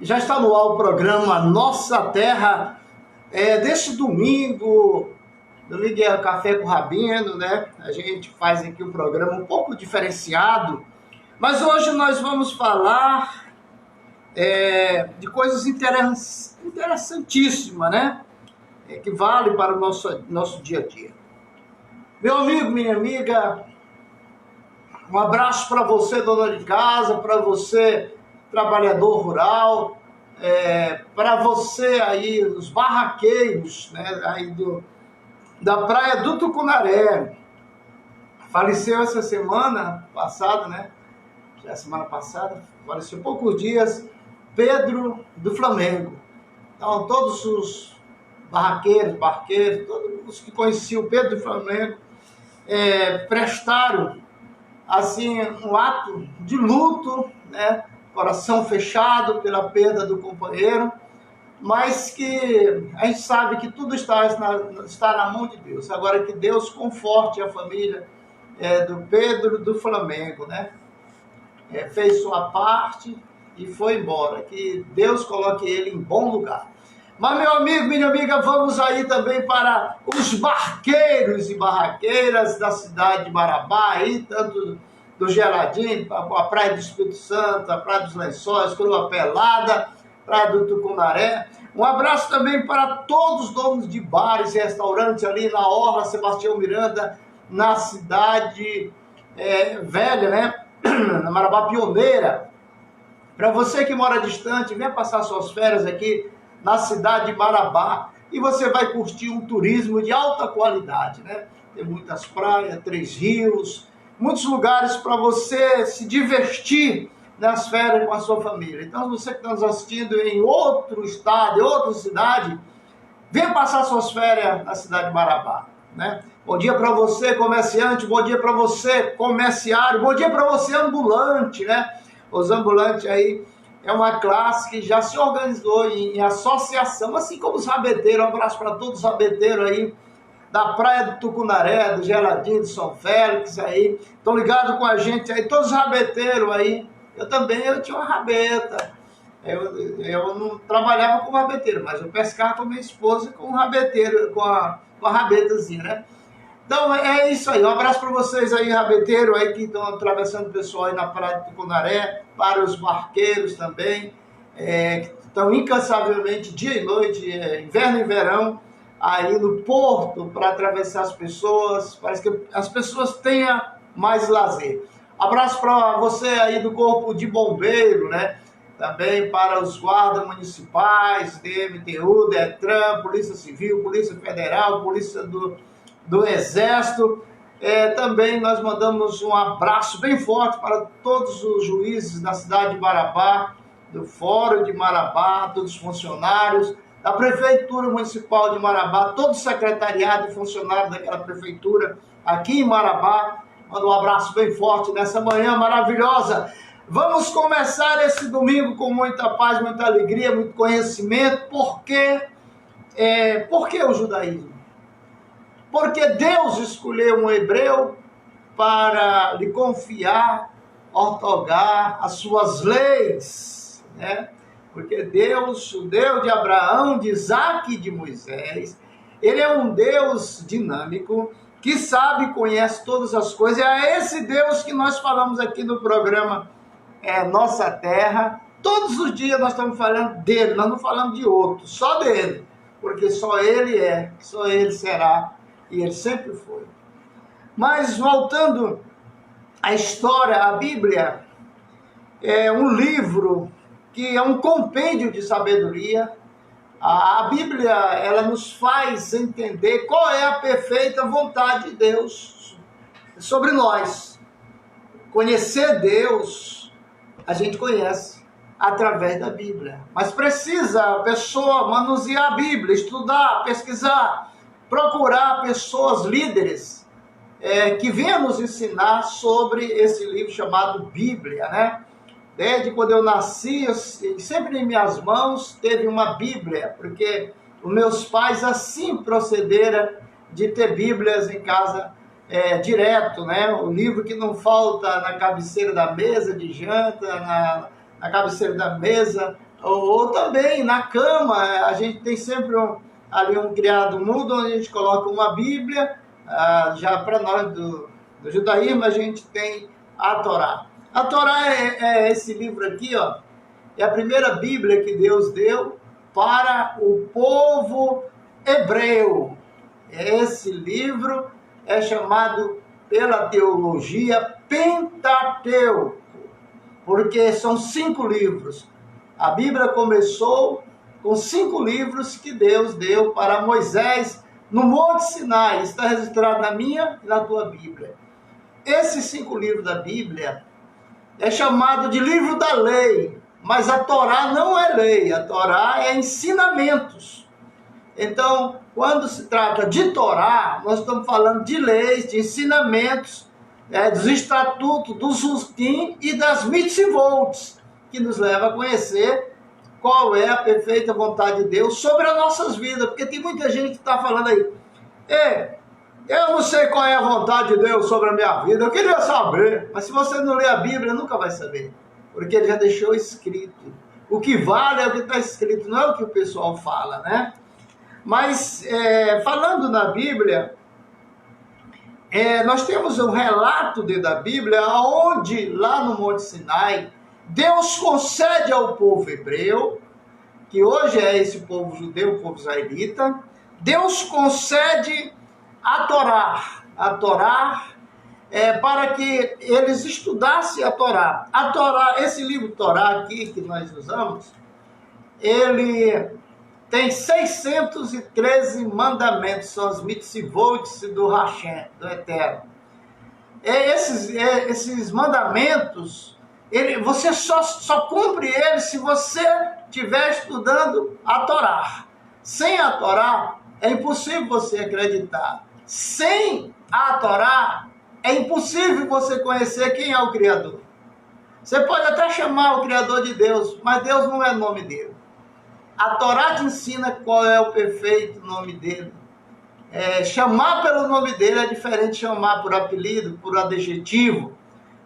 Já está no ar o programa Nossa Terra, deste domingo é Café com Rabino, né? A gente faz aqui um programa um pouco diferenciado, mas hoje nós vamos falar de coisas interessantíssimas, né? Que vale para o nosso dia a dia. Meu amigo, minha amiga, um abraço para você, dona de casa, para você, trabalhador rural, para você aí, os barraqueiros, né, aí da praia do Tucunaré. Faleceu essa semana passada, né? Já semana passada, faleceu há poucos dias, Pedro do Flamengo. Então, todos os barqueiros, todos os que conheciam o Pedro do Flamengo, prestaram assim um ato de luto, né? Coração fechado pela perda do companheiro, mas que a gente sabe que tudo está na mão de Deus. Agora que Deus conforte a família do Pedro do Flamengo, né? Fez sua parte e foi embora. Que Deus coloque ele em bom lugar. Mas, meu amigo, minha amiga, vamos aí também para os barqueiros e barraqueiras da cidade de Marabá, aí, tanto do Geradinho, a Praia do Espírito Santo, a Praia dos Lençóis, Coroa Pelada, Praia do Tucunaré. Um abraço também para todos os donos de bares e restaurantes ali na Orla Sebastião Miranda, na cidade velha, né? Na Marabá Pioneira. Para você que mora distante, venha passar suas férias aqui na cidade de Marabá e você vai curtir um turismo de alta qualidade, né? Tem muitas praias, 3 rios, muitos lugares para você se divertir nas férias com a sua família. Então, você que está nos assistindo em outro estado, em outra cidade, venha passar suas férias na cidade de Marabá, né? Bom dia para você, comerciante, bom dia para você, comerciário, bom dia para você, ambulante, né? Os ambulantes aí é uma classe que já se organizou em associação, assim como os rabeteiros. Um abraço para todos os rabeteiros aí, da Praia do Tucunaré, do Geradinho, de São Félix aí, estão ligados com a gente aí, todos os rabeteiros aí. Eu tinha uma rabeta, eu não trabalhava com rabeteiro, mas eu pescava com minha esposa com o rabeteiro, com a rabetazinha, né? Então é isso aí, um abraço para vocês aí, rabeteiro aí que estão atravessando o pessoal aí na Praia do Tucunaré, para os barqueiros também, que estão incansavelmente dia e noite, inverno e verão, aí no porto para atravessar as pessoas, parece que as pessoas tenham mais lazer. Abraço para você aí do Corpo de Bombeiro, né? Também para os guardas municipais, DMTU, DETRAN, Polícia Civil, Polícia Federal, Polícia do Exército. Também nós mandamos um abraço bem forte para todos os juízes da cidade de Marabá, do Fórum de Marabá, todos os funcionários da Prefeitura Municipal de Marabá, todo o secretariado e funcionário daquela prefeitura aqui em Marabá. Manda um abraço bem forte nessa manhã maravilhosa. Vamos começar esse domingo com muita paz, muita alegria, muito conhecimento. Por que o judaísmo? Porque Deus escolheu um hebreu para lhe confiar, outorgar as suas leis, né? Porque Deus, o Deus de Abraão, de Isaac e de Moisés, ele é um Deus dinâmico, que sabe e conhece todas as coisas. É esse Deus que nós falamos aqui no programa Nossa Terra. Todos os dias nós estamos falando dele, nós não falamos de outro, só dele. Porque só ele só ele será, e ele sempre foi. Mas voltando à história, a Bíblia é um livro que é um compêndio de sabedoria. A Bíblia, ela nos faz entender qual é a perfeita vontade de Deus sobre nós. Conhecer Deus, a gente conhece através da Bíblia. Mas precisa a pessoa manusear a Bíblia, estudar, pesquisar, procurar pessoas líderes que venham nos ensinar sobre esse livro chamado Bíblia, né? Desde quando eu nasci, sempre em minhas mãos teve uma Bíblia, porque os meus pais assim procederam de ter Bíblias em casa direto, né? O livro que não falta na cabeceira da mesa de janta, na cabeceira da mesa, ou também na cama. A gente tem sempre ali um criado mudo, onde a gente coloca uma Bíblia. Já para nós do judaísmo, a gente tem a Torá. A Torá é esse livro aqui, ó, é a primeira Bíblia que Deus deu para o povo hebreu. Esse livro é chamado pela teologia Pentateuco, porque são 5 livros. A Bíblia começou com 5 livros que Deus deu para Moisés no Monte Sinai. Está registrado na minha e na tua Bíblia. Esses 5 livros da Bíblia é chamado de livro da lei, mas a Torá não é lei, a Torá é ensinamentos. Então, quando se trata de Torá, nós estamos falando de leis, de ensinamentos, dos estatutos, dos Hukim e das mitzvot, que nos leva a conhecer qual é a perfeita vontade de Deus sobre as nossas vidas. Porque tem muita gente que está falando aí, eu não sei qual é a vontade de Deus sobre a minha vida, eu queria saber. Mas se você não ler a Bíblia, nunca vai saber, porque ele já deixou escrito. O que vale é o que está escrito, não é o que o pessoal fala, né? Mas, falando na Bíblia, nós temos um relato dentro da Bíblia, onde, lá no Monte Sinai, Deus concede ao povo hebreu, que hoje é esse povo judeu, o povo israelita, Deus concede a Torá, para que eles estudassem a Torá. A Torá, esse livro Torá aqui, que nós usamos, ele tem 613 mandamentos, são os mitzvot do Hashem, do Eterno. Esses mandamentos, você só cumpre eles se você estiver estudando a Torá. Sem a Torá, é impossível você acreditar. Sem a Torá, é impossível você conhecer quem é o Criador. Você pode até chamar o Criador de Deus, mas Deus não é o nome dele. A Torá te ensina qual é o perfeito nome dele. Chamar pelo nome dele é diferente de chamar por apelido, por adjetivo.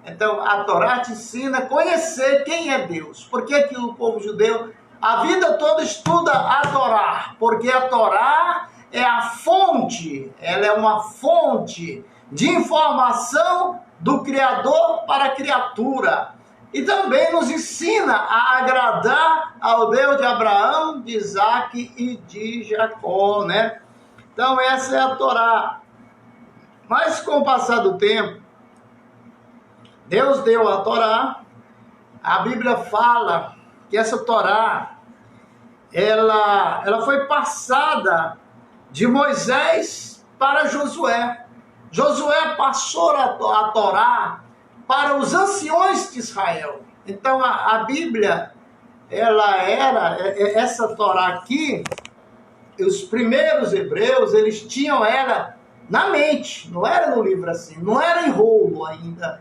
Então, a Torá te ensina a conhecer quem é Deus. Por que que o povo judeu, a vida toda estuda a Torá? Porque a Torá é a fonte, ela é uma fonte de informação do Criador para a criatura. E também nos ensina a agradar ao Deus de Abraão, de Isaac e de Jacó, né? Então essa é a Torá. Mas com o passar do tempo, Deus deu a Torá. A Bíblia fala que essa Torá, ela foi passada de Moisés para Josué. Josué passou a Torá para os anciões de Israel. Então a Bíblia, ela era, essa Torá aqui, os primeiros hebreus, eles tinham ela na mente, não era no livro assim, não era em rolo ainda,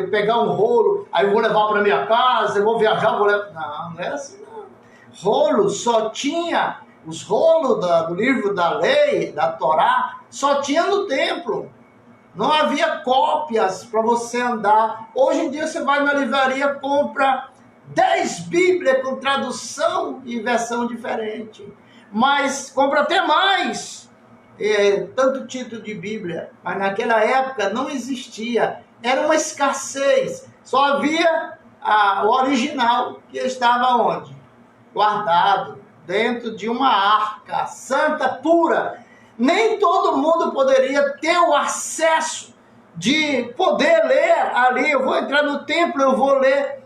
pegar um rolo, aí eu vou levar para minha casa, eu vou viajar, vou levar... Não era assim não. Rolo só tinha, os rolos do livro da lei, da Torá, só tinha no templo. Não havia cópias para você andar. Hoje em dia você vai na livraria, compra 10 Bíblias com tradução e versão diferente. Mas compra até mais, tanto título de Bíblia. Mas naquela época não existia. Era uma escassez. Só havia o original, que estava onde? Guardado dentro de uma arca santa, pura. Nem todo mundo poderia ter o acesso de poder ler ali. Eu vou entrar no templo, eu vou ler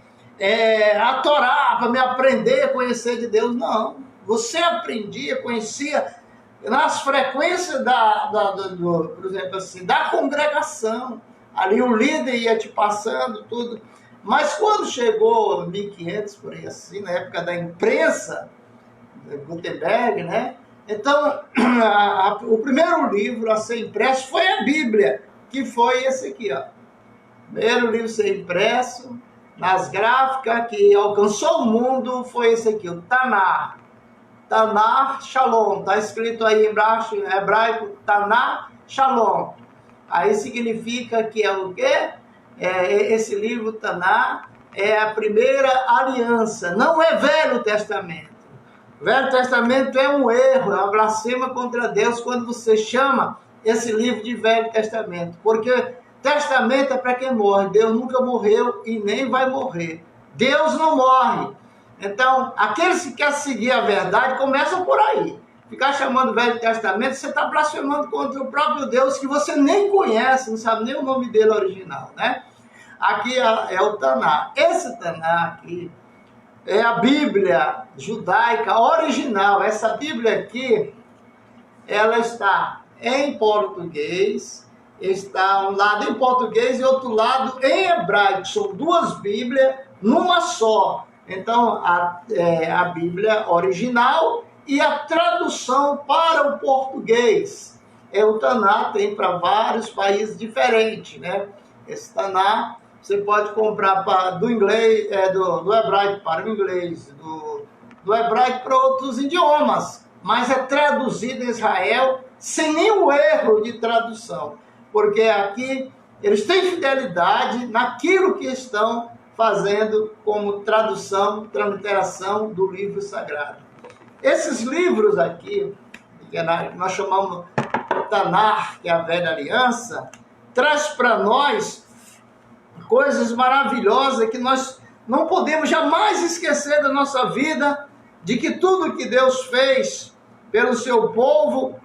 a Torá para me aprender a conhecer de Deus. Não, você aprendia, conhecia nas frequências por exemplo assim, da congregação. Ali o líder ia te passando tudo. Mas quando chegou 1500, por aí assim, na época da imprensa, Gutenberg, né? Então, o primeiro livro a ser impresso foi a Bíblia, que foi esse aqui, ó. O primeiro livro a ser impresso, nas gráficas, que alcançou o mundo, foi esse aqui, o Tanar. Tanar Shalom, está escrito aí embaixo em hebraico, Tanar Shalom. Aí significa que é o quê? Esse livro Tanar é a primeira aliança, não é Velho Testamento. Velho Testamento é um erro, é uma blasfêmia contra Deus quando você chama esse livro de Velho Testamento, porque testamento é para quem morre. Deus nunca morreu e nem vai morrer. Deus não morre. Então, aqueles que querem seguir a verdade começam por aí. Ficar chamando Velho Testamento, você está blasfemando contra o próprio Deus que você nem conhece, não sabe nem o nome dele original, né? Aqui é o Taná. Esse Taná aqui é a Bíblia judaica original. Essa Bíblia aqui, ela está em português, está um lado em português e outro lado em hebraico. São duas Bíblias numa só. Então, a Bíblia original e a tradução para o português. O Taná tem para vários países diferentes, né? Esse Taná você pode comprar do inglês, do hebraico para o inglês, do hebraico para outros idiomas, mas é traduzido em Israel sem nenhum erro de tradução, porque aqui eles têm fidelidade naquilo que estão fazendo como tradução, transliteração do livro sagrado. Esses livros aqui, que nós chamamos de Tanar, que é a velha aliança, traz para nós coisas maravilhosas que nós não podemos jamais esquecer da nossa vida, de que tudo que Deus fez pelo seu povo,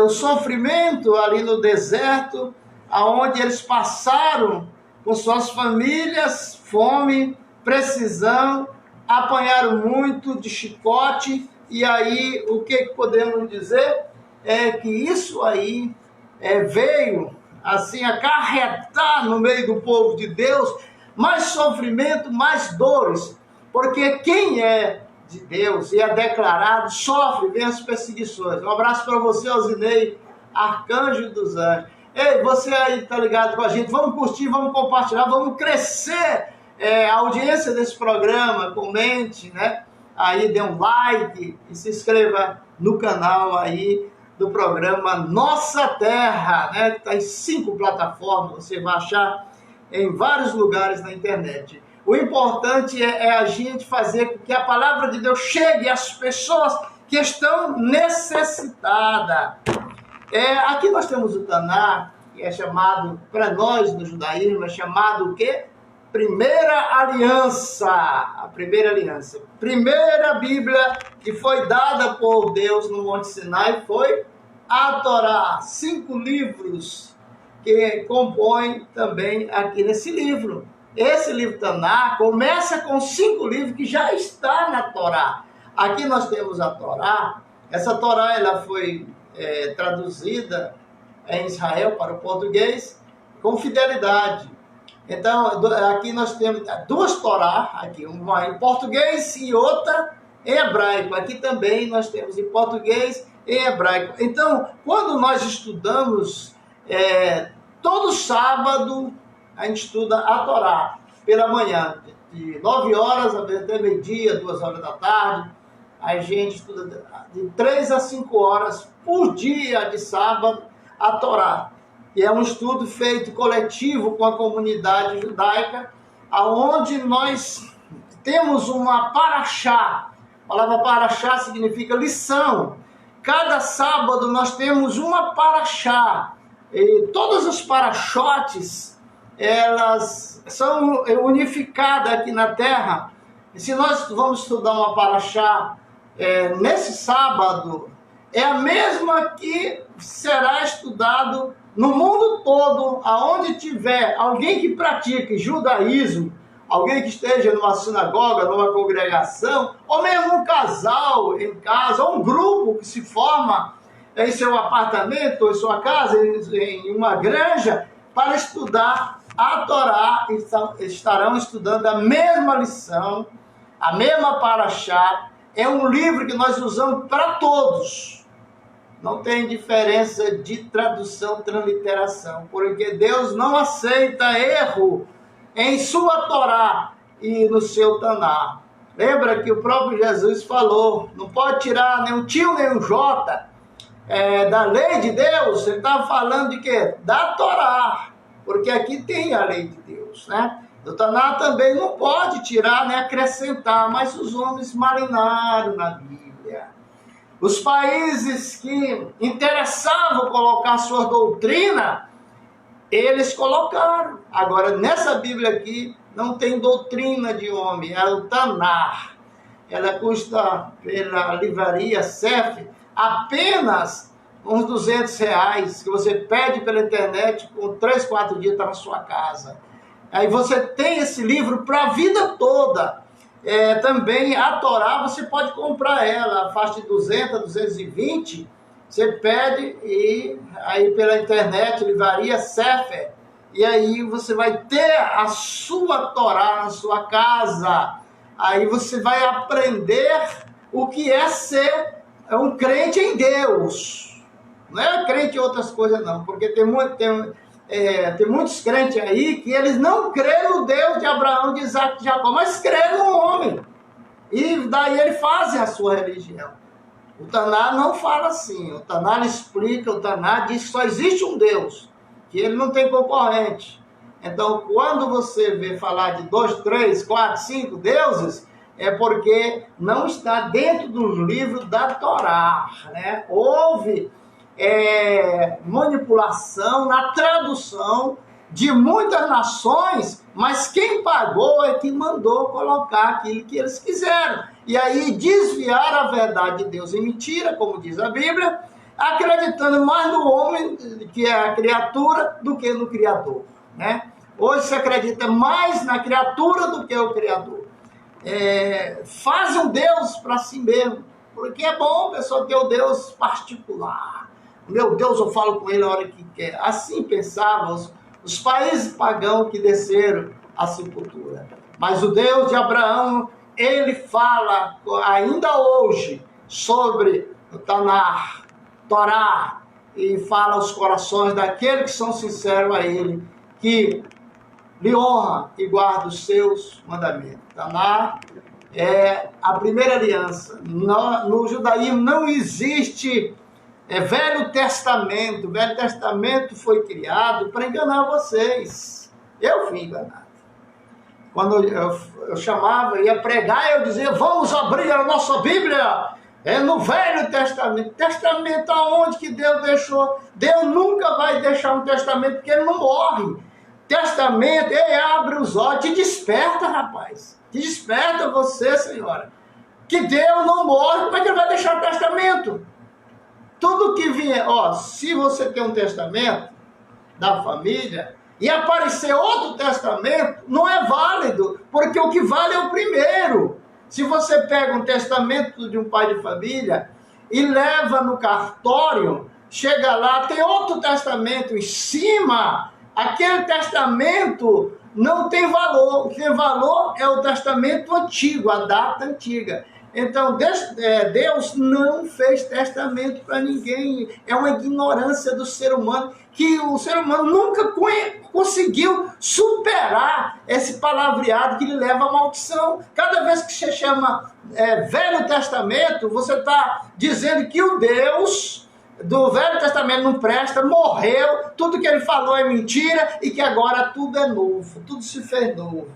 o sofrimento ali no deserto, aonde eles passaram com suas famílias, fome, precisão, apanharam muito de chicote, e aí o que podemos dizer é que isso aí veio assim acarretar no meio do povo de Deus mais sofrimento, mais dores, porque quem é de Deus e é declarado sofre, vem as perseguições. Um abraço para você, Alzinei, arcanjo dos anjos. Ei, você aí tá ligado com a gente, vamos curtir, vamos compartilhar, vamos crescer a audiência desse programa, comente, né? Aí dê um like e se inscreva no canal aí do programa Nossa Terra, né? Que está em 5 plataformas, você vai achar em vários lugares na internet. O importante é a gente fazer com que a palavra de Deus chegue às pessoas que estão necessitadas. Aqui nós temos o Taná, que é chamado, para nós no judaísmo, é chamado o quê? Primeira aliança, a primeira aliança. Primeira Bíblia que foi dada por Deus no Monte Sinai foi a Torá. 5 livros que compõem também aqui nesse livro. Esse livro Taná começa com 5 livros que já está na Torá. Aqui nós temos a Torá. Essa Torá ela foi traduzida em Israel para o português com fidelidade. Então, aqui nós temos 2 Torá, aqui, uma em português e outra em hebraico. Aqui também nós temos em português e em hebraico. Então, quando nós estudamos, todo sábado a gente estuda a Torá pela manhã, de 9 horas até meio-dia, 2 horas da tarde. A gente estuda de 3 a 5 horas por dia de sábado a Torá. E é um estudo feito coletivo com a comunidade judaica, aonde nós temos uma paraxá. A palavra paraxá significa lição. Cada sábado nós temos uma paraxá. E todas as paraxotes, elas são unificadas aqui na Terra. E se nós vamos estudar uma paraxá nesse sábado, é a mesma que será estudado no mundo todo, aonde tiver alguém que pratique judaísmo, alguém que esteja numa sinagoga, numa congregação, ou mesmo um casal em casa, ou um grupo que se forma em seu apartamento, ou em sua casa, em uma granja, para estudar a Torá, estarão estudando a mesma lição, a mesma paraxá. É um livro que nós usamos para todos. Não tem diferença de tradução, transliteração, porque Deus não aceita erro em sua Torá e no seu Taná. Lembra que o próprio Jesus falou, não pode tirar nem um tio nem um jota da lei de Deus. Ele estava falando de quê? Da Torá, porque aqui tem a lei de Deus, né? Do Taná também não pode tirar nem acrescentar, mas os homens malinaram na Bíblia. Os países que interessavam colocar sua doutrina, eles colocaram. Agora, nessa Bíblia aqui, não tem doutrina de homem, é o Taná. Ela custa, pela livraria CEF, apenas uns R$200, que você pede pela internet, com 3, 4 dias está na sua casa. Aí você tem esse livro para a vida toda. Também a Torá, você pode comprar ela, a faixa de 200 a 220, você pede e aí pela internet, livraria Sefer, e aí você vai ter a sua Torá na sua casa. Aí você vai aprender o que é ser um crente em Deus. Não é crente em outras coisas não, porque tem muitos crentes aí que eles não creem no Deus de Abraão, de Isaac e de Jacó, mas creem no homem. E daí eles fazem a sua religião. O Taná não fala assim. O Taná explica, o Taná diz que só existe um Deus, que ele não tem concorrente. Então, quando você vê falar de 2, 3, 4, 5 deuses, é porque não está dentro dos livros da Torá, né? Houve manipulação na tradução de muitas nações, mas quem pagou é que mandou colocar aquilo que eles quiseram. E aí desviar a verdade de Deus em mentira, como diz a Bíblia, acreditando mais no homem, que é a criatura, do que no Criador, né? Hoje se acredita mais na criatura do que o Criador. Faz um Deus para si mesmo, porque é bom a pessoa ter o Deus particular. Meu Deus, eu falo com ele a hora que quer. Assim pensavam os países pagãos que desceram à sepultura. Mas o Deus de Abraão, ele fala ainda hoje sobre o Taná, Torá, e fala aos corações daqueles que são sinceros a ele, que lhe honra e guarda os seus mandamentos. Taná é a primeira aliança. No judaísmo não existe Velho Testamento. O Velho Testamento foi criado para enganar vocês. Eu fui enganado. Quando eu chamava, ia pregar, eu dizia, vamos abrir a nossa Bíblia. No Velho Testamento. Testamento aonde que Deus deixou? Deus nunca vai deixar um testamento, porque ele não morre. Testamento, ele abre os olhos, te desperta, rapaz. Te desperta você, senhora. Que Deus não morre, como é que ele vai deixar o testamento? Tudo que vier, se você tem um testamento da família e aparecer outro testamento, não é válido, porque o que vale é o primeiro. Se você pega um testamento de um pai de família e leva no cartório, chega lá, tem outro testamento em cima, aquele testamento não tem valor. O que tem valor é o testamento antigo, a data antiga. Então, Deus não fez testamento para ninguém. É uma ignorância do ser humano, que o ser humano nunca conseguiu superar esse palavreado que lhe leva à maldição. Cada vez que você chama Velho Testamento, você está dizendo que o Deus do Velho Testamento não presta, morreu, tudo que ele falou é mentira e que agora tudo é novo, tudo se fez novo.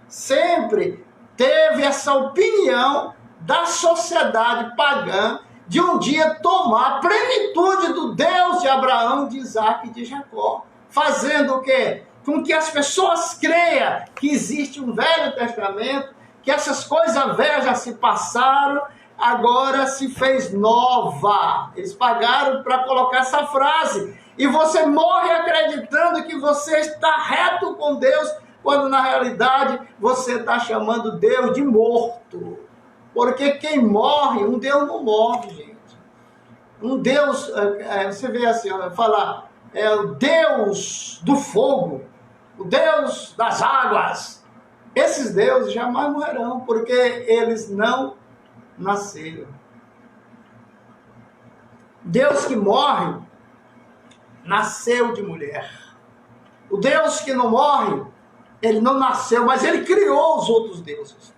Sempre teve essa opinião da sociedade pagã de um dia tomar a plenitude do Deus de Abraão, de Isaac e de Jacó, fazendo o quê? Com que as pessoas creiam que existe um Velho Testamento, que essas coisas velhas já se passaram, agora se fez nova. Eles pagaram para colocar essa frase. E você morre acreditando que você está reto com Deus, quando na realidade você está chamando Deus de morto. Porque quem morre, um Deus não morre, gente. Um Deus, você vê assim, falar, o Deus do fogo, o Deus das águas. Esses deuses jamais morrerão, porque eles não nasceram. Deus que morre, nasceu de mulher. O Deus que não morre, ele não nasceu, mas ele criou os outros deuses.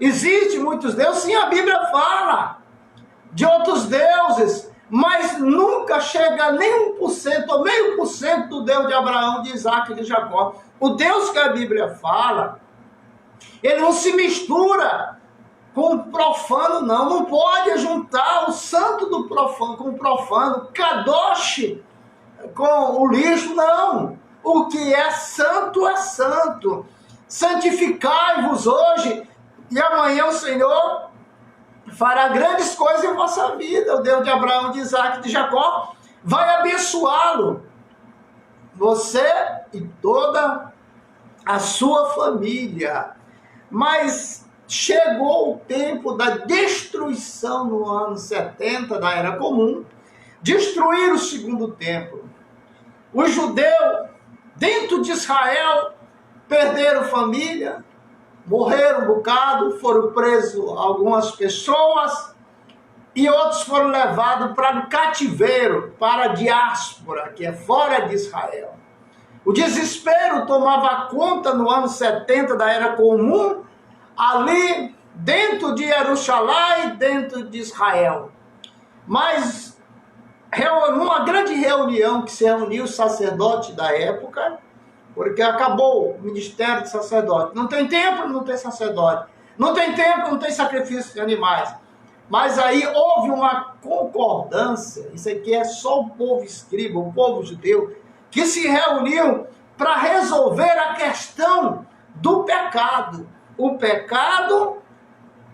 Existem muitos deuses, sim, a Bíblia fala de outros deuses, mas nunca chega nem 1% ou meio por cento do Deus de Abraão, de Isaac e de Jacó. O Deus que a Bíblia fala, ele não se mistura com o profano, não. Não pode juntar o santo do profano com o profano, Kadosh com o lixo, não. O que é santo é santo. Santificai-vos hoje, e amanhã o Senhor fará grandes coisas em vossa vida. O Deus de Abraão, de Isaac e de Jacó vai abençoá-lo, você e toda a sua família. Mas chegou o tempo da destruição no ano 70 da Era Comum, destruir o segundo templo. Os judeus dentro de Israel perderam família, morreram um bocado, foram presos algumas pessoas e outros foram levados para o cativeiro, para a diáspora, que é fora de Israel. O desespero tomava conta no ano 70 da Era Comum, ali dentro de Jerusalém, dentro de Israel. Mas numa grande reunião que se reuniu os sacerdotes da época, porque acabou o ministério de sacerdote. Não tem templo, não tem sacerdote. Não tem templo, não tem sacrifício de animais. Mas aí houve uma concordância, isso aqui é só o povo escriba, o povo judeu, que se reuniu para resolver a questão do pecado. O pecado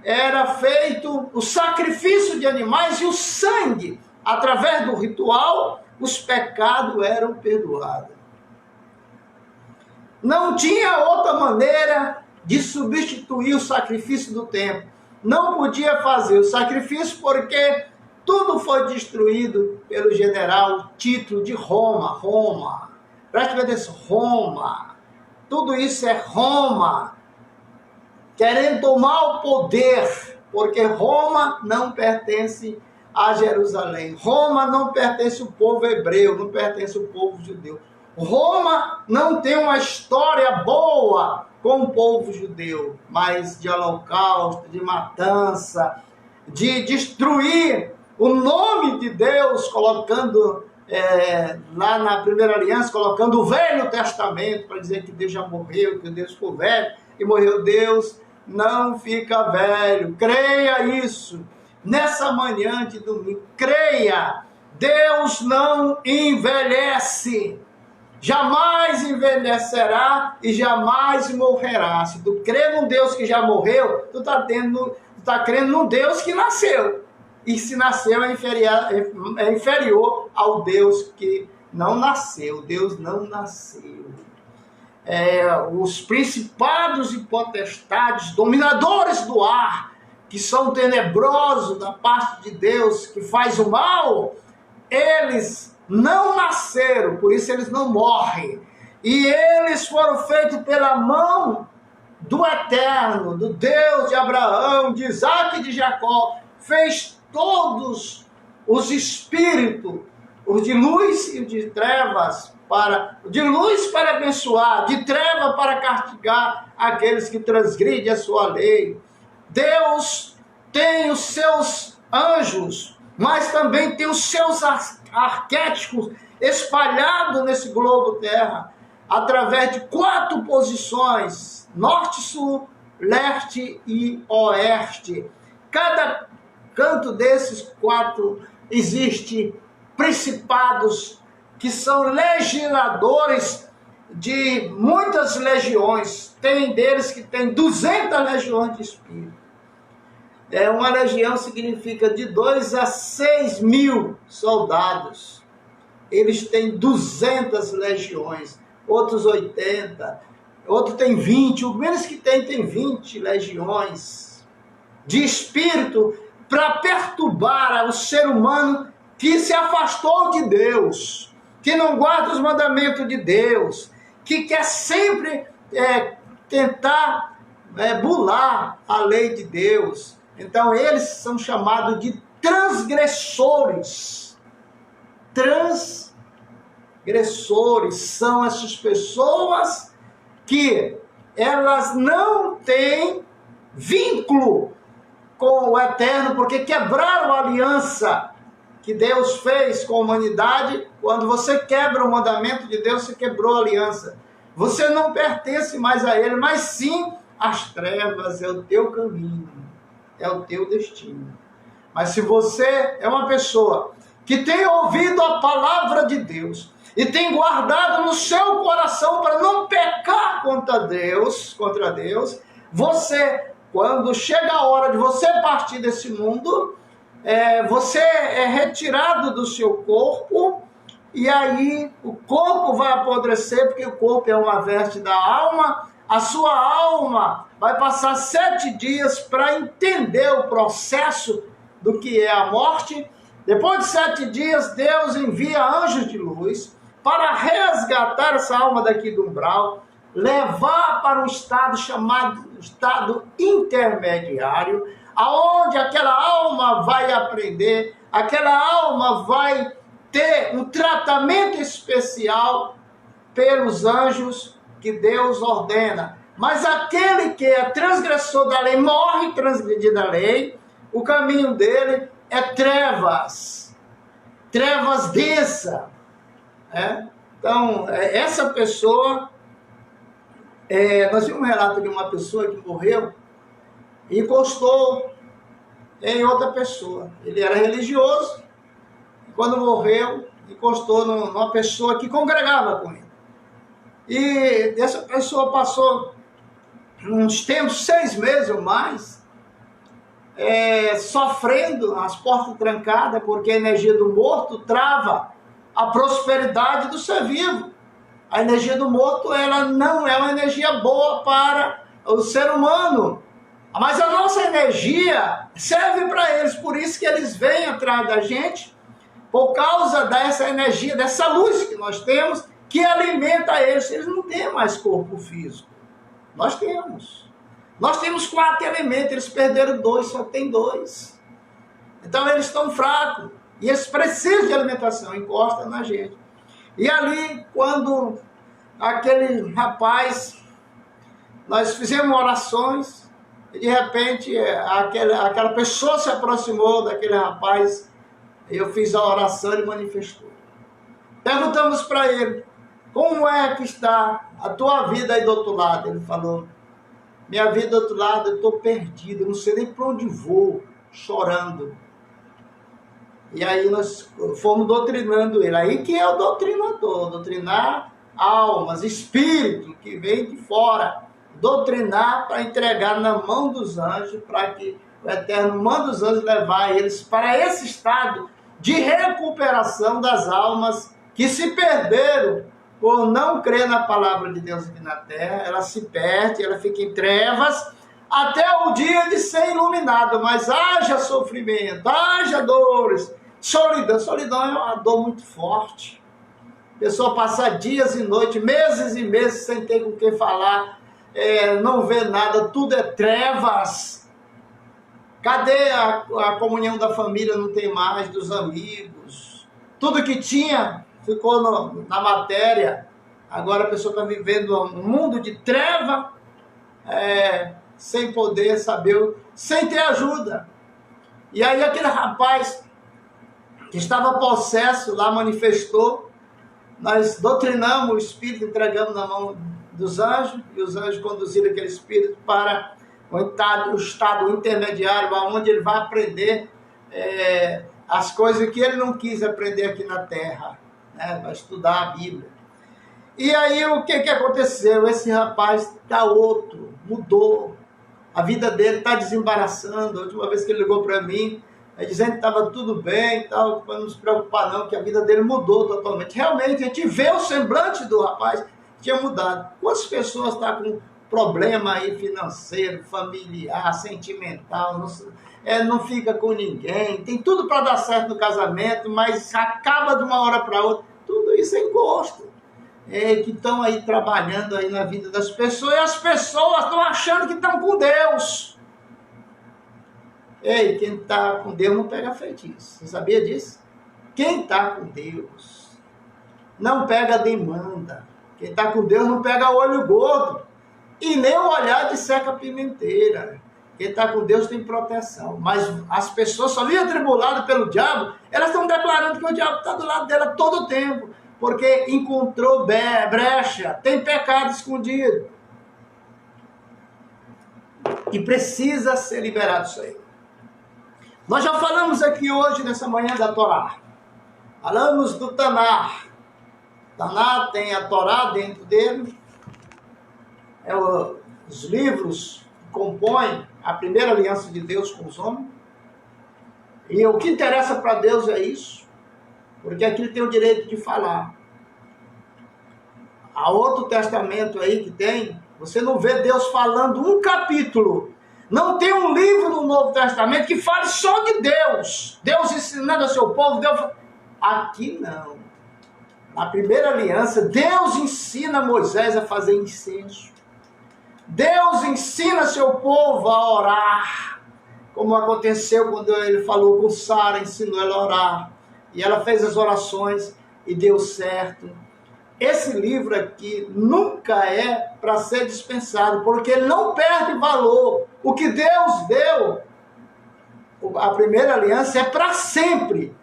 era feito, o sacrifício de animais e o sangue, através do ritual, os pecados eram perdoados. Não tinha outra maneira de substituir o sacrifício do templo. Não podia fazer o sacrifício porque tudo foi destruído pelo general Tito de Roma. Roma. Preste atenção, Roma. Tudo isso é Roma. Querendo tomar o poder, porque Roma não pertence a Jerusalém. Roma não pertence ao povo hebreu, não pertence ao povo judeu. Roma não tem uma história boa com o povo judeu, mas de holocausto, de matança, de destruir o nome de Deus, colocando lá na primeira aliança, colocando o Velho Testamento para dizer que Deus já morreu, que Deus ficou velho e morreu. Deus não fica velho, creia isso. Nessa manhã de domingo, creia, Deus não envelhece. Jamais envelhecerá e jamais morrerá. Se tu crê num Deus que já morreu, tu tá crendo num Deus que nasceu. E se nasceu é inferior ao Deus que não nasceu. Deus não nasceu. Os principados e potestades, dominadores do ar, que são tenebrosos da parte de Deus, que faz o mal, eles não nasceram, por isso eles não morrem. E eles foram feitos pela mão do Eterno, do Deus de Abraão, de Isaac e de Jacó. Fez todos os espíritos, os de luz e os de trevas, de luz para abençoar, de treva para castigar aqueles que transgridem a sua lei. Deus tem os seus anjos, mas também tem os seus arquétipos espalhados nesse globo terra, através de 4 posições: norte, sul, leste e oeste. Cada canto desses 4 existe principados que são legisladores de muitas legiões. Tem deles que tem 200 legiões de espíritos. Uma legião significa de 2 a 6 mil soldados. Eles têm 200 legiões, outros 80, outro tem 20, o menos que tem 20 legiões de espírito para perturbar o ser humano que se afastou de Deus, que não guarda os mandamentos de Deus, que quer sempre tentar bular a lei de Deus. Então eles são chamados de transgressores. Transgressores são essas pessoas que elas não têm vínculo com o Eterno, porque quebraram a aliança que Deus fez com a humanidade. Quando você quebra o mandamento de Deus, você quebrou a aliança. Você não pertence mais a Ele, mas sim às trevas. É o teu caminho, é o teu destino. Mas se você é uma pessoa que tem ouvido a palavra de Deus e tem guardado no seu coração para não pecar contra Deus, você, quando chega a hora de você partir desse mundo, você é retirado do seu corpo, e aí o corpo vai apodrecer, porque o corpo é uma veste da alma. A sua alma vai passar 7 dias para entender o processo do que é a morte. Depois de 7 dias, Deus envia anjos de luz para resgatar essa alma daqui do umbral, levar para um estado chamado estado intermediário, aonde aquela alma vai aprender, aquela alma vai ter um tratamento especial pelos anjos que Deus ordena. Mas aquele que é transgressor da lei, morre transgredindo a lei, o caminho dele é trevas, trevas densa. Então, essa pessoa, nós vimos um relato de uma pessoa que morreu e encostou em outra pessoa. Ele era religioso, e quando morreu, encostou numa pessoa que congregava com ele. E essa pessoa passou uns tempos, 6 meses ou mais, sofrendo, as portas trancadas, porque a energia do morto trava a prosperidade do ser vivo. A energia do morto, ela não é uma energia boa para o ser humano, mas a nossa energia serve para eles. Por isso que eles vêm atrás da gente, por causa dessa energia, dessa luz que nós temos, que alimenta eles. Eles não têm mais corpo físico. Nós temos. Nós temos 4 elementos, eles perderam 2, só tem 2. Então eles estão fracos, e eles precisam de alimentação, encosta na gente. E ali, quando aquele rapaz, nós fizemos orações, e de repente aquela pessoa se aproximou daquele rapaz, eu fiz a oração e ele manifestou. Perguntamos para ele, como é que está a tua vida aí do outro lado? Ele falou, minha vida do outro lado, eu estou perdido, eu não sei nem para onde vou, chorando. E aí nós fomos doutrinando ele. Aí que é o doutrinador, doutrinar almas, espírito que vem de fora, doutrinar para entregar na mão dos anjos, para que o Eterno manda os anjos levar eles para esse estado de recuperação das almas que se perderam por não crer na palavra de Deus aqui na terra. Ela se perde, ela fica em trevas, até o dia de ser iluminado. Mas haja sofrimento, haja dores, solidão. Solidão é uma dor muito forte. A pessoa passa dias e noites, meses e meses sem ter com quem falar, não vê nada, tudo é trevas. Cadê a comunhão da família? Não tem mais, dos amigos. Tudo que tinha ficou na matéria. Agora a pessoa está vivendo um mundo de treva, sem poder saber, sem ter ajuda. E aí aquele rapaz que estava possesso lá manifestou. Nós doutrinamos o espírito, entregamos na mão dos anjos, e os anjos conduziram aquele espírito para o estado intermediário, onde ele vai aprender as coisas que ele não quis aprender aqui na terra, né? Vai estudar a Bíblia. E aí o que aconteceu? Esse rapaz está outro, mudou, a vida dele está desembaraçando. A última vez que ele ligou para mim, dizendo que estava tudo bem e tal, para não se preocupar não, que a vida dele mudou totalmente. Realmente, a gente vê o semblante do rapaz que tinha mudado. Quantas pessoas estão com problema aí financeiro, familiar, sentimental, não fica com ninguém, tem tudo para dar certo no casamento, mas acaba de uma hora para outra. Tudo isso é encosto. Que estão aí trabalhando aí na vida das pessoas, e as pessoas estão achando que estão com Deus. Ei, quem está com Deus não pega feitiço. Você sabia disso? Quem está com Deus não pega demanda. Quem está com Deus não pega olho gordo. E nem o olhar de seca pimenteira. Quem está com Deus tem proteção. Mas as pessoas só vêm atribuladas pelo diabo, elas estão declarando que o diabo está do lado dela todo o tempo, porque encontrou brecha, tem pecado escondido. E precisa ser liberado isso aí. Nós já falamos aqui hoje, nessa manhã, da Torá. Falamos do Taná. Taná tem a Torá dentro dele. Os livros que compõem a primeira aliança de Deus com os homens. E o que interessa para Deus é isso. Porque aqui ele tem o direito de falar. Há outro testamento aí que tem, você não vê Deus falando um capítulo. Não tem um livro no Novo Testamento que fale só de Deus. Deus ensinando ao seu povo. Aqui não. Na primeira aliança, Deus ensina Moisés a fazer incenso. Deus ensina seu povo a orar. Como aconteceu quando ele falou com Sara, ensinou ela a orar. E ela fez as orações e deu certo. Esse livro aqui nunca é para ser dispensado, porque ele não perde valor. O que Deus deu, a primeira aliança, é para sempre.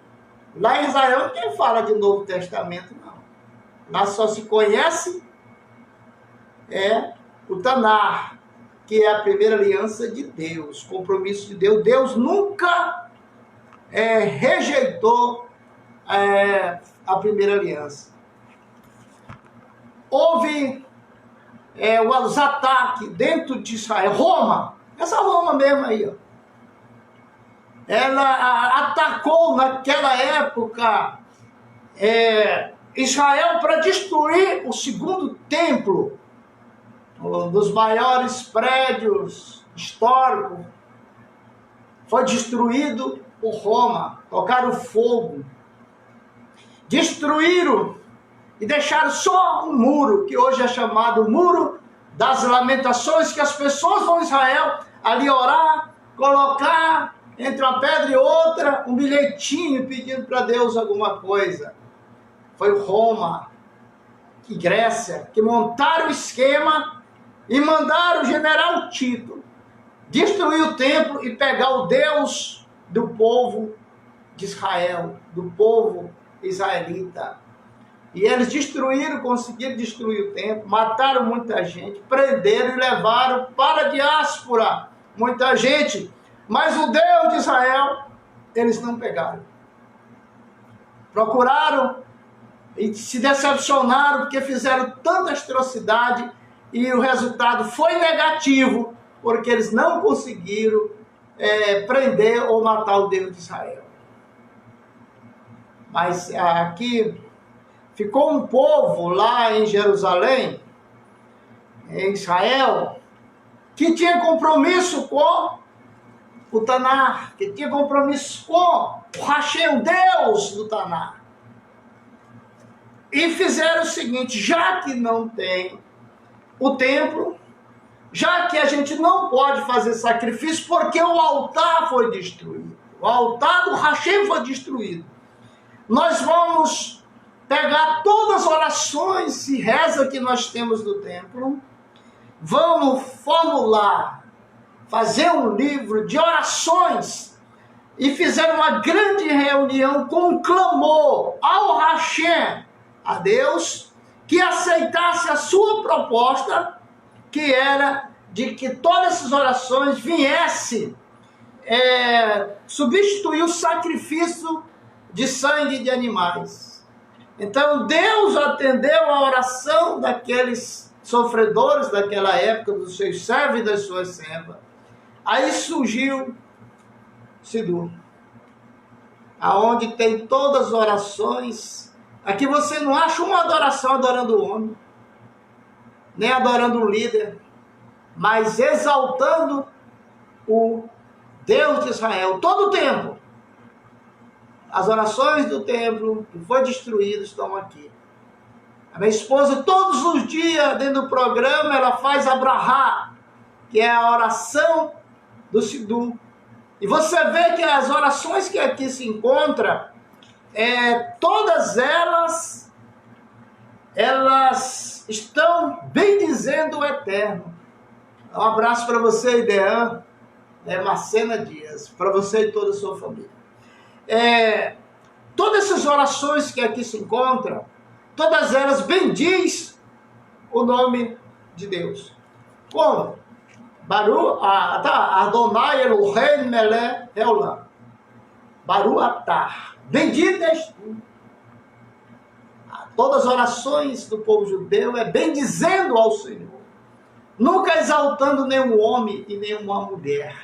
Lá em Israel ninguém fala de Novo Testamento, não. Lá só se conhece o Taná, que é a primeira aliança de Deus, compromisso de Deus. Deus nunca rejeitou a primeira aliança. Houve os ataques dentro de Israel. Roma, essa Roma mesmo aí, ó, ela atacou naquela época Israel para destruir o segundo templo, um dos maiores prédios históricos. Foi destruído por Roma, tocaram fogo, destruíram e deixaram só um muro, que hoje é chamado Muro das Lamentações, que as pessoas vão a Israel ali orar, colocar entre uma pedra e outra um bilhetinho pedindo para Deus alguma coisa. Foi Roma e Grécia que montaram o esquema e mandaram o general Tito destruir o templo e pegar o Deus do povo de Israel, do povo israelita. E eles conseguiram destruir o templo, mataram muita gente, prenderam e levaram para a diáspora muita gente. Mas o Deus de Israel, eles não pegaram. Procuraram e se decepcionaram porque fizeram tanta atrocidade e o resultado foi negativo, porque eles não conseguiram prender ou matar o Deus de Israel. Mas aqui ficou um povo lá em Jerusalém, em Israel, que tinha compromisso com o Taná, que tinha compromisso com o Hashem, o Deus do Taná. E fizeram o seguinte: já que não tem o templo, já que a gente não pode fazer sacrifício, porque o altar foi destruído, o altar do Hashem foi destruído, nós vamos pegar todas as orações e reza que nós temos do templo, vamos formular, fazer um livro de orações, e fizeram uma grande reunião com um clamor ao Hashem, a Deus, que aceitasse a sua proposta, que era de que todas essas orações viessem substituir o sacrifício de sangue de animais. Então Deus atendeu a oração daqueles sofredores daquela época, dos seus servos e das suas servas. Aí surgiu Sidur, aonde tem todas as orações. Aqui você não acha uma adoração adorando o homem, nem adorando o líder, mas exaltando o Deus de Israel todo o tempo. As orações do templo que foi destruído estão aqui. A minha esposa, todos os dias, dentro do programa, ela faz a Brahá, que é a oração do Sidur. E você vê que as orações que aqui se encontram, todas elas estão bendizendo o Eterno. Um abraço para você, Idean. Marcena Dias, para você e toda a sua família. Todas essas orações que aqui se encontram, todas elas bendiz o nome de Deus. Como? Baru Adonai Elohim Melech Haolam. Baru Atah. Bendito és tu. Todas as orações do povo judeu é bendizendo ao Senhor. Nunca exaltando nenhum homem e nenhuma mulher.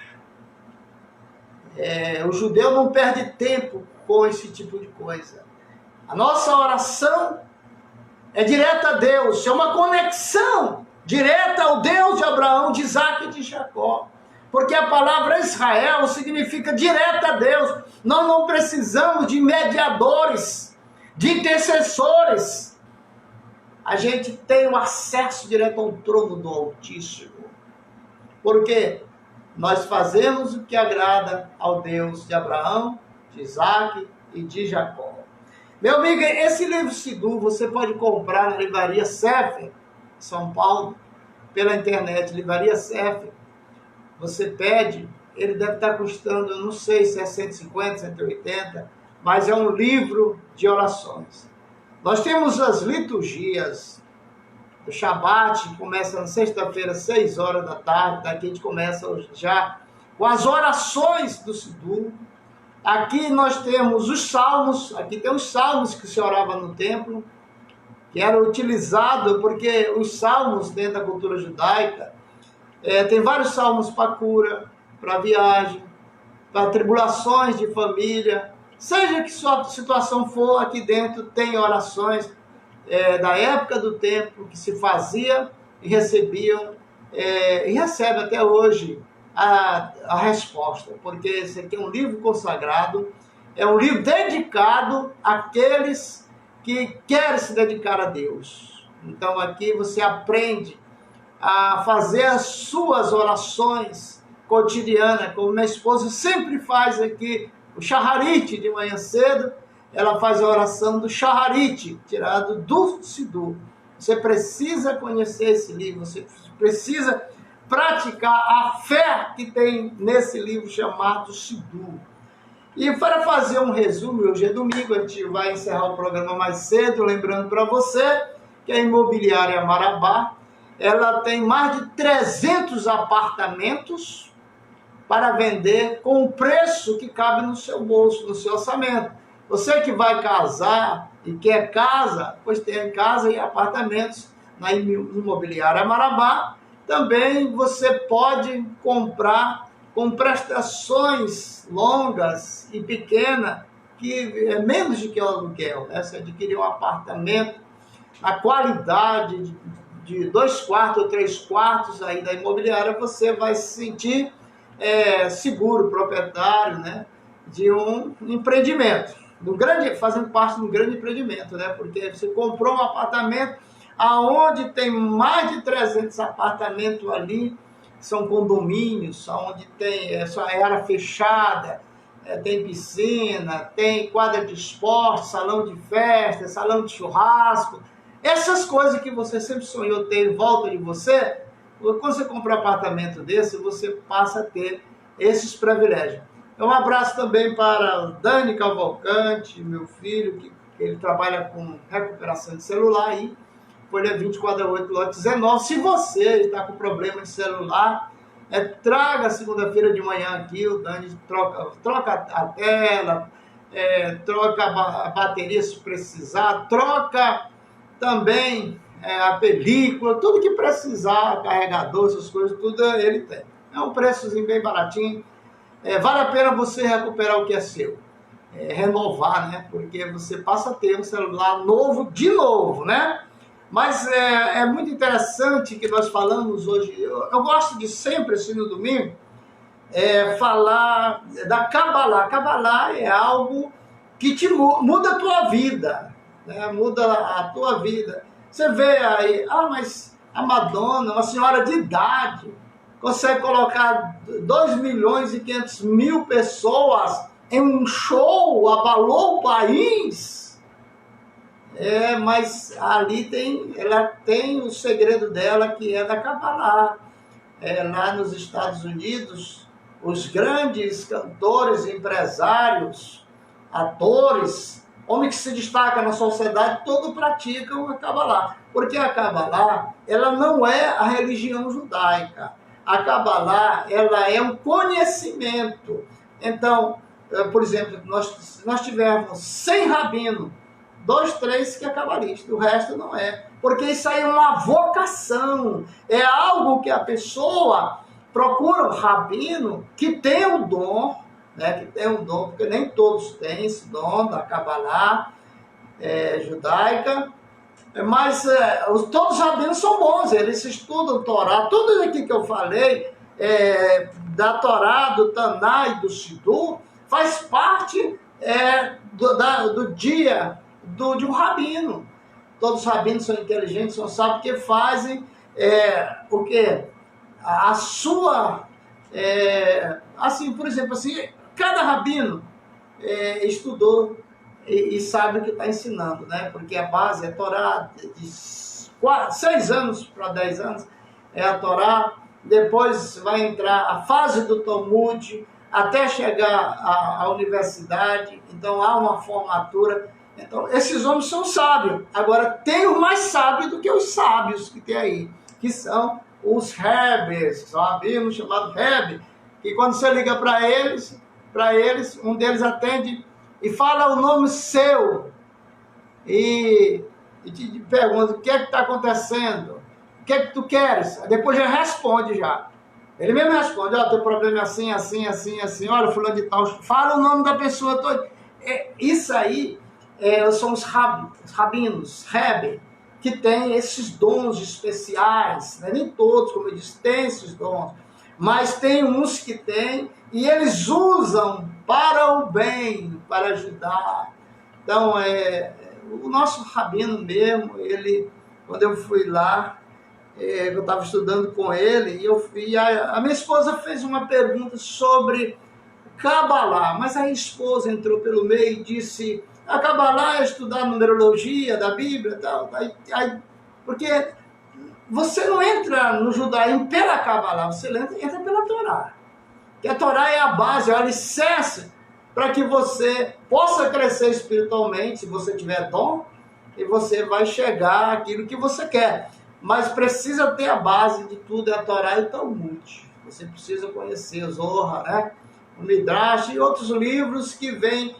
O judeu não perde tempo com esse tipo de coisa. A nossa oração é direta a Deus, é uma conexão direta ao Deus de Abraão, de Isaac e de Jacó. Porque a palavra Israel significa direta a Deus. Nós não precisamos de mediadores, de intercessores. A gente tem o acesso direto ao trono do Altíssimo. Porque nós fazemos o que agrada ao Deus de Abraão, de Isaac e de Jacó. Meu amigo, esse livro Siddur você pode comprar na livraria Sefer, São Paulo, pela internet, livraria Sefer. Você pede, ele deve estar custando, não sei se é 150, 180, mas é um livro de orações. Nós temos as liturgias do Shabat, que começa na sexta-feira, 6 horas da tarde, daqui a gente começa já com as orações do Siddur. Aqui nós temos os salmos, aqui tem os salmos que se orava no templo, que era utilizado porque os salmos dentro da cultura judaica, tem vários salmos para cura, para viagem, para tribulações de família, seja que sua situação for, aqui dentro tem orações da época do templo que se fazia e recebiam, e recebe até hoje a resposta, porque esse aqui é um livro consagrado, é um livro dedicado àqueles que querem se dedicar a Deus. Então aqui você aprende a fazer as suas orações cotidianas, como minha esposa sempre faz aqui, o Shaharit de manhã cedo, ela faz a oração do Shaharit, tirado do Siddur. Você precisa conhecer esse livro, você precisa praticar a fé que tem nesse livro chamado Siddur. E para fazer um resumo, hoje é domingo, a gente vai encerrar o programa mais cedo, lembrando para você que a imobiliária Marabá, ela tem mais de 300 apartamentos para vender com um preço que cabe no seu bolso, no seu orçamento. Você que vai casar e quer casa, pois tem casa e apartamentos na imobiliária Marabá. Também você pode comprar com prestações longas e pequenas, que é menos do que o aluguel, né? Você adquirir um apartamento, a qualidade de 2 quartos ou 3 quartos aí da imobiliária, você vai se sentir seguro, proprietário, né? De um empreendimento, fazendo parte de um grande empreendimento, né? Porque você comprou um apartamento aonde tem mais de 300 apartamentos ali, são condomínios, onde tem área fechada, tem piscina, tem quadra de esporte, salão de festa, salão de churrasco, essas coisas que você sempre sonhou ter em volta de você. Quando você compra um apartamento desse, você passa a ter esses privilégios. Um abraço também para o Dani Cavalcante, meu filho, que ele trabalha com recuperação de celular aí, folha 24/8, lote 19. Se você está com problema de celular, traga segunda-feira de manhã aqui, o Dani troca a tela, troca a bateria se precisar, troca também a película, tudo que precisar, carregador, essas coisas, tudo ele tem. É um preçozinho bem baratinho. Vale a pena você recuperar o que é seu. Renovar, né? Porque você passa a ter um celular novo de novo, né? Mas é muito interessante que nós falamos hoje. Eu gosto de sempre, assim, no domingo, falar da Kabbalah. Kabbalah é algo que muda a tua vida, né? Muda a tua vida. Você vê aí, mas a Madonna, uma senhora de idade, consegue colocar 2.500.000 pessoas em um show, abalou o país. Mas ali ela tem o segredo dela, que é da Kabbalah. Lá nos Estados Unidos, os grandes cantores, empresários, atores, homens que se destacam na sociedade, todos praticam a Kabbalah. Porque a Kabbalah, ela não é a religião judaica. A Kabbalah, ela é um conhecimento. Então, por exemplo, nós tivemos 100 rabinos, 2, 3 que é cabalista, o resto não é. Porque isso aí é uma vocação, é algo que a pessoa procura um rabino que tem o dom, né, que tem um dom, porque nem todos têm esse dom da Kabbalah judaica, mas todos os rabinos são bons, eles estudam Torá, tudo isso aqui que eu falei, da Torá, do Taná e do Sidur, faz parte do dia de um rabino. Todos os rabinos são inteligentes, são sábios, porque fazem o quê? A sua... assim, por exemplo, assim, cada rabino estudou e sabe o que está ensinando, né? Porque a base é a Torá, de 6 anos para 10 anos é a Torá, depois vai entrar a fase do Talmud, até chegar à universidade, então há uma formatura. Então, esses homens são sábios. Agora, tem os mais sábios do que os sábios que tem aí, que são os Rebes, são rabinos chamados Rebbe, que quando você liga para eles, um deles atende e fala o nome seu e te pergunta o que é que está acontecendo, o que é que tu queres? Depois já responde já. Ele mesmo responde, teu problema é assim, assim, assim, assim, olha, fulano de tal, fala o nome da pessoa toda. Isso aí são os rabinos, Rebbe, que tem esses dons especiais, né? Nem todos, como eu disse, têm esses dons, mas tem uns que têm, e eles usam para o bem, para ajudar. Então, o nosso rabino mesmo, quando eu fui lá, eu estava estudando com ele, e a minha esposa fez uma pergunta sobre Kabbalah, mas a esposa entrou pelo meio e disse, a Kabbalah é estudar numerologia da Bíblia e tal, porque você não entra no judaísmo pela Kabbalah, você entra pela Torá. Que a Torá é a base, é o alicerce para que você possa crescer espiritualmente, se você tiver dom, e você vai chegar àquilo que você quer. Mas precisa ter a base de tudo, é a Torá e o Talmud. Você precisa conhecer o Zohar, né? O Midrash e outros livros que vêm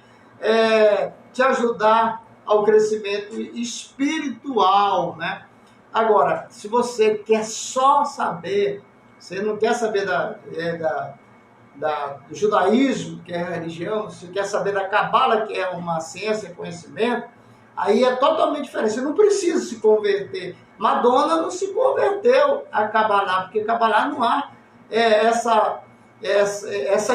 te ajudar ao crescimento espiritual, né? Agora, se você quer só saber, você não quer saber do judaísmo, que é a religião, você quer saber da Cabala, que é uma ciência, conhecimento, aí é totalmente diferente. Você não precisa se converter. Madonna não se converteu a Kabbalah, porque Kabbalah não há essa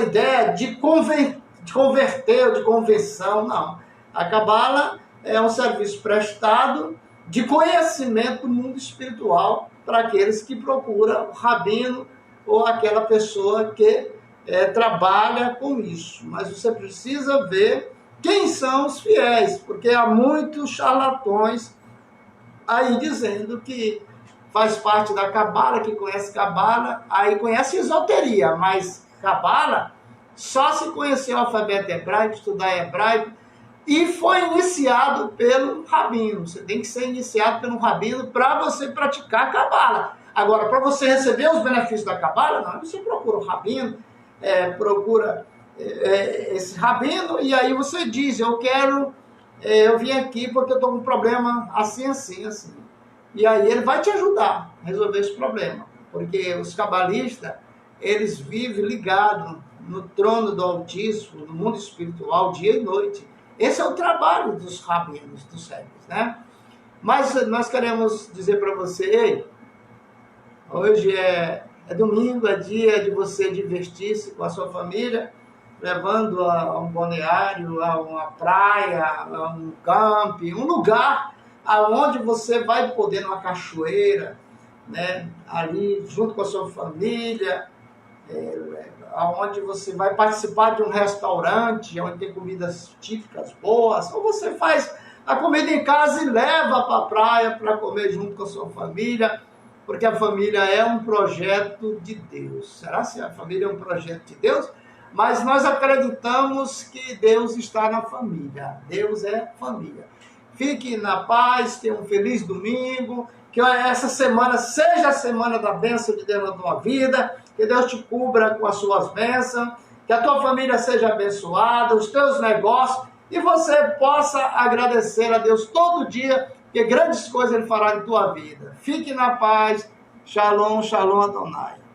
ideia de converter ou de conversão, não. A Kabbalah é um serviço prestado de conhecimento do mundo espiritual para aqueles que procuram o rabino ou aquela pessoa que trabalha com isso. Mas você precisa ver quem são os fiéis, porque há muitos charlatões aí dizendo que faz parte da Cabala, que conhece Cabala, aí conhece esoteria, mas Cabala só se conheceu o alfabeto hebraico, estudar hebraico, e foi iniciado pelo rabino. Você tem que ser iniciado pelo rabino para você praticar Cabala. Agora, para você receber os benefícios da Cabala, não, você procura o rabino, procura esse rabino, e aí você diz, eu vim aqui porque eu estou com um problema assim, assim, assim. E aí ele vai te ajudar a resolver esse problema. Porque os cabalistas, eles vivem ligados no trono do Altíssimo, no mundo espiritual, dia e noite. Esse é o trabalho dos rabinos, dos sábios, né? Mas nós queremos dizer para você, hoje é domingo, é dia de você divertir-se com a sua família, levando a um balneário, a uma praia, a um camping, um lugar aonde você vai poder, numa cachoeira, né, ali junto com a sua família, aonde você vai participar de um restaurante, onde tem comidas típicas boas, ou você faz a comida em casa e leva para a praia para comer junto com a sua família. porque a família é um projeto de Deus. Será que a família é um projeto de Deus? Mas nós acreditamos que Deus está na família. Deus é família. Fique na paz, tenha um feliz domingo, que essa semana seja a semana da bênção de Deus na tua vida, que Deus te cubra com as suas bênçãos, que a tua família seja abençoada, os teus negócios, e você possa agradecer a Deus todo dia, que grandes coisas Ele fará em tua vida. Fique na paz. Shalom, shalom, Adonai.